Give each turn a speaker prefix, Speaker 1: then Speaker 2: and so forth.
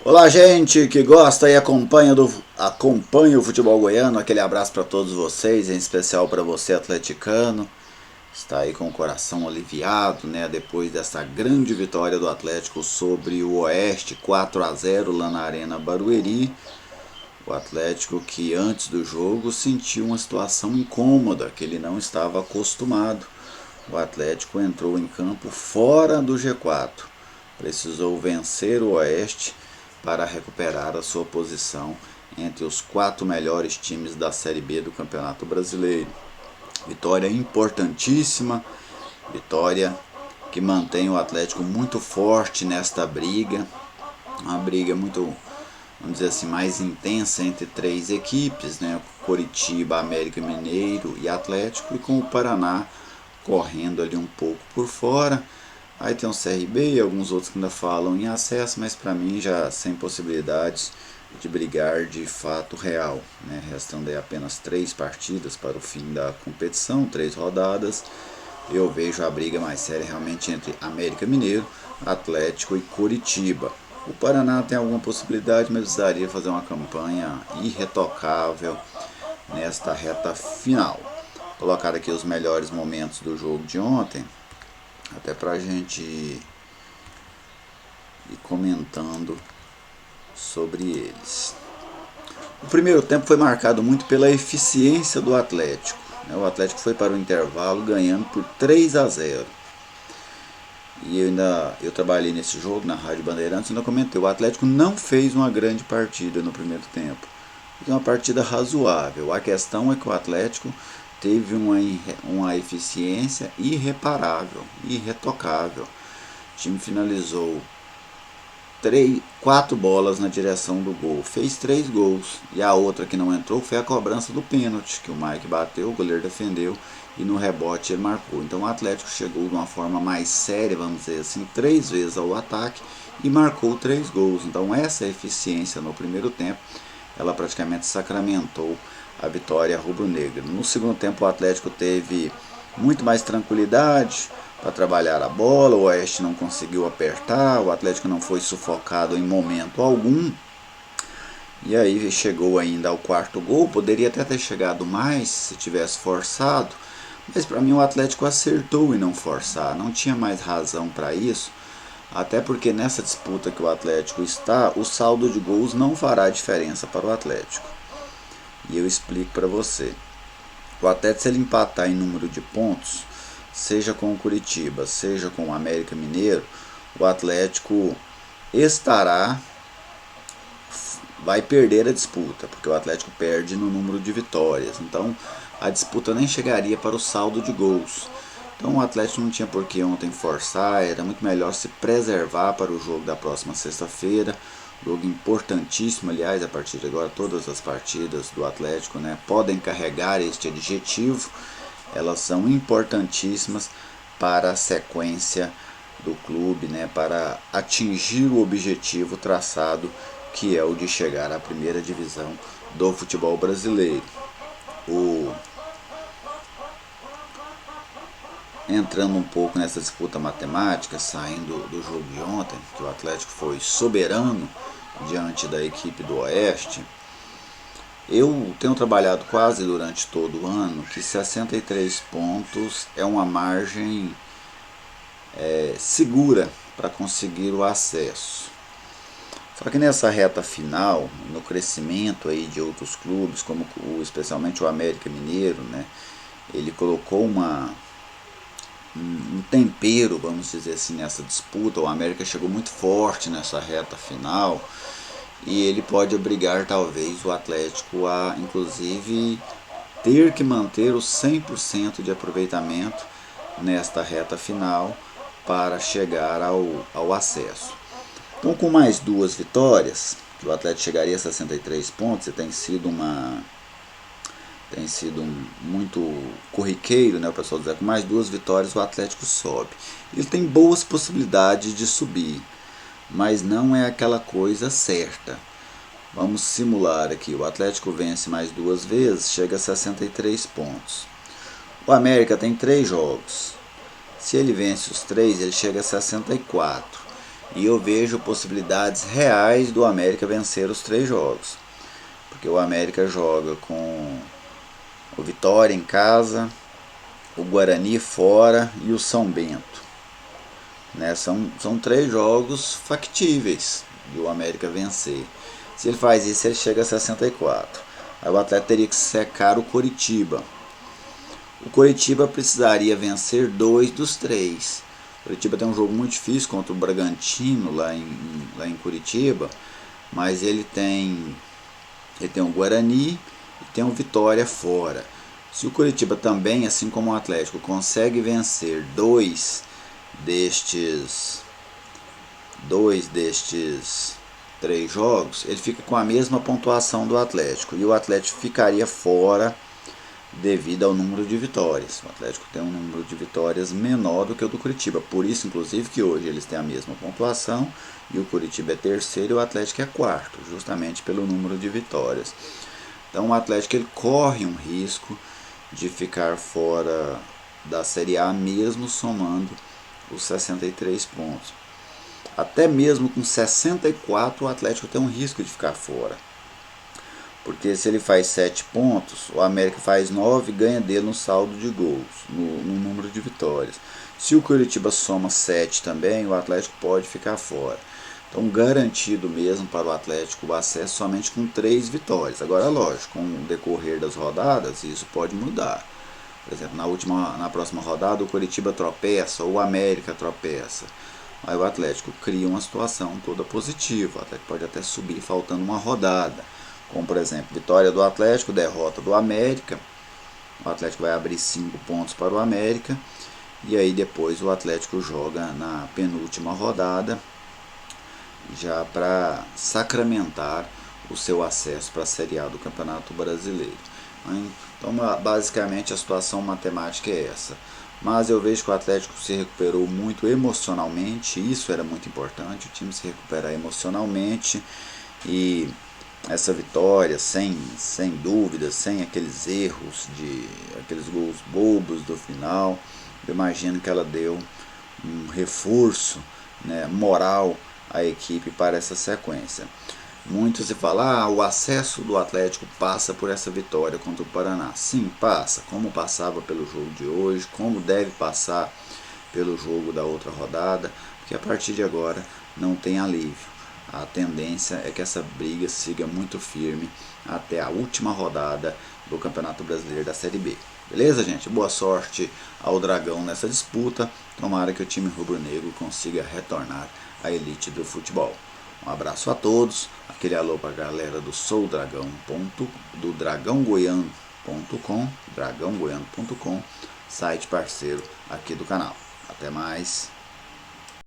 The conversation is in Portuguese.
Speaker 1: Olá, gente que gosta e acompanha o futebol goiano. Aquele abraço para todos vocês, em especial para você, atleticano. Está aí com o coração aliviado, né? Depois dessa grande vitória do Atlético sobre o Oeste, 4-0 lá na Arena Barueri. O Atlético que antes do jogo sentiu uma situação incômoda, que ele não estava acostumado. O Atlético entrou em campo fora do G4. Precisou vencer o Oeste para recuperar a sua posição entre os 4 melhores times da Série B do Campeonato Brasileiro. Vitória importantíssima, vitória que mantém o Atlético muito forte nesta briga, uma briga muito, vamos dizer assim, mais intensa entre 3 equipes, né? Coritiba, América Mineiro e Atlético, e com o Paraná correndo ali um pouco por fora. Aí tem o CRB e alguns outros que ainda falam em acesso, mas para mim já sem possibilidades de brigar de fato real, né? Restando aí apenas 3 partidas para o fim da competição, 3 rodadas. Eu vejo a briga mais séria realmente entre América Mineiro, Atlético e Coritiba. O Paraná tem alguma possibilidade, mas precisaria fazer uma campanha irretocável nesta reta final. Vou colocar aqui os melhores momentos do jogo de ontem, até para a gente ir comentando sobre eles. O primeiro tempo foi marcado muito pela eficiência do Atlético. O Atlético foi para o intervalo ganhando por 3-0. E eu trabalhei nesse jogo na Rádio Bandeirantes e ainda comentei, o Atlético não fez uma grande partida no primeiro tempo. Fez uma partida razoável. A questão é que o Atlético teve uma eficiência irreparável, irretocável. O time finalizou 4 bolas na direção do gol, fez 3 gols, e a outra que não entrou foi a cobrança do pênalti, que o Mike bateu, o goleiro defendeu, e no rebote ele marcou. Então o Atlético chegou de uma forma mais séria, vamos dizer assim, 3 vezes ao ataque, e marcou 3 gols. Então essa eficiência no primeiro tempo, ela praticamente sacramentou a vitória rubro-negra. No segundo tempo o Atlético teve muito mais tranquilidade para trabalhar a bola, o Oeste não conseguiu apertar, o Atlético não foi sufocado em momento algum. E aí chegou ainda ao 4º gol, poderia até ter chegado mais se tivesse forçado, mas para mim o Atlético acertou em não forçar, não tinha mais razão para isso, até porque nessa disputa que o Atlético está, o saldo de gols não fará diferença para o Atlético. E eu explico para você. O Atlético, se ele empatar em número de pontos, seja com o Coritiba, seja com o América Mineiro, o Atlético vai perder a disputa, porque o Atlético perde no número de vitórias. Então a disputa nem chegaria para o saldo de gols. Então o Atlético não tinha por que ontem forçar, era muito melhor se preservar para o jogo da próxima sexta-feira. Jogo importantíssimo, aliás, a partir de agora todas as partidas do Atlético, né, podem carregar este adjetivo. Elas são importantíssimas para a sequência do clube, né, para atingir o objetivo traçado, que é o de chegar à primeira divisão do futebol brasileiro. Entrando um pouco nessa disputa matemática, saindo do jogo de ontem, que o Atlético foi soberano diante da equipe do Oeste, eu tenho trabalhado quase durante todo o ano que 63 pontos é uma margem segura para conseguir o acesso. Só que nessa reta final, no crescimento aí de outros clubes, como especialmente o América Mineiro, né, ele colocou um tempero, vamos dizer assim, nessa disputa. O América chegou muito forte nessa reta final e ele pode obrigar talvez o Atlético a, inclusive, ter que manter o 100% de aproveitamento nesta reta final para chegar ao acesso. Então, com mais 2 vitórias, o Atlético chegaria a 63 pontos, e tem sido muito corriqueiro, né, o pessoal dizer, com mais 2 vitórias o Atlético sobe. Ele tem boas possibilidades de subir, mas não é aquela coisa certa. Vamos simular aqui, o Atlético vence mais 2 vezes, chega a 63 pontos. O América tem 3 jogos, se ele vence os 3, ele chega a 64. E eu vejo possibilidades reais do América vencer os 3 jogos. Porque o América joga com o Vitória em casa, o Guarani fora e o São Bento. Né? São 3 jogos factíveis do América vencer. Se ele faz isso, ele chega a 64. Aí o Atlético teria que secar o Coritiba. O Coritiba precisaria vencer 2 dos 3. O Coritiba tem um jogo muito difícil contra o Bragantino lá em Curitiba, mas ele tem o Guarani e tem o Vitória fora. Se o Coritiba também, assim como o Atlético, consegue vencer dois destes 3 jogos, ele fica com a mesma pontuação do Atlético, e o Atlético ficaria fora devido ao número de vitórias. O Atlético tem um número de vitórias menor do que o do Curitiba, por isso inclusive que hoje eles têm a mesma pontuação, e o Curitiba é terceiro e o Atlético é quarto, justamente pelo número de vitórias. Então o Atlético ele corre um risco de ficar fora da Série A mesmo somando os 63 pontos. Até mesmo com 64 o Atlético tem um risco de ficar fora. Porque se ele faz 7 pontos, o América faz 9 e ganha dele no saldo de gols, no número de vitórias. Se o Curitiba soma 7 também, o Atlético pode ficar fora. Então garantido mesmo para o Atlético o acesso somente com 3 vitórias. Agora lógico, com o decorrer das rodadas isso pode mudar. Por exemplo, na próxima rodada o Curitiba tropeça ou o América tropeça. Aí o Atlético cria uma situação toda positiva. O Atlético pode até subir faltando uma rodada. Como por exemplo, vitória do Atlético, derrota do América. O Atlético vai abrir 5 pontos para o América. E aí depois o Atlético joga na penúltima rodada, já para sacramentar o seu acesso para a Série A do Campeonato Brasileiro. Então basicamente a situação matemática é essa. Mas eu vejo que o Atlético se recuperou muito emocionalmente, isso era muito importante, o time se recuperar emocionalmente, e essa vitória, sem dúvida, sem aqueles erros, aqueles gols bobos do final, eu imagino que ela deu um reforço, né, moral à equipe para essa sequência. Muito se fala, o acesso do Atlético passa por essa vitória contra o Paraná. Sim, passa, como passava pelo jogo de hoje, como deve passar pelo jogo da outra rodada, porque a partir de agora não tem alívio. A tendência é que essa briga siga muito firme até a última rodada do Campeonato Brasileiro da Série B. Beleza, gente? Boa sorte ao Dragão nessa disputa. Tomara que o time rubro-negro consiga retornar à elite do futebol. Um abraço a todos. Aquele alô para a galera do do dragãogoiano.com, site parceiro aqui do canal. Até mais.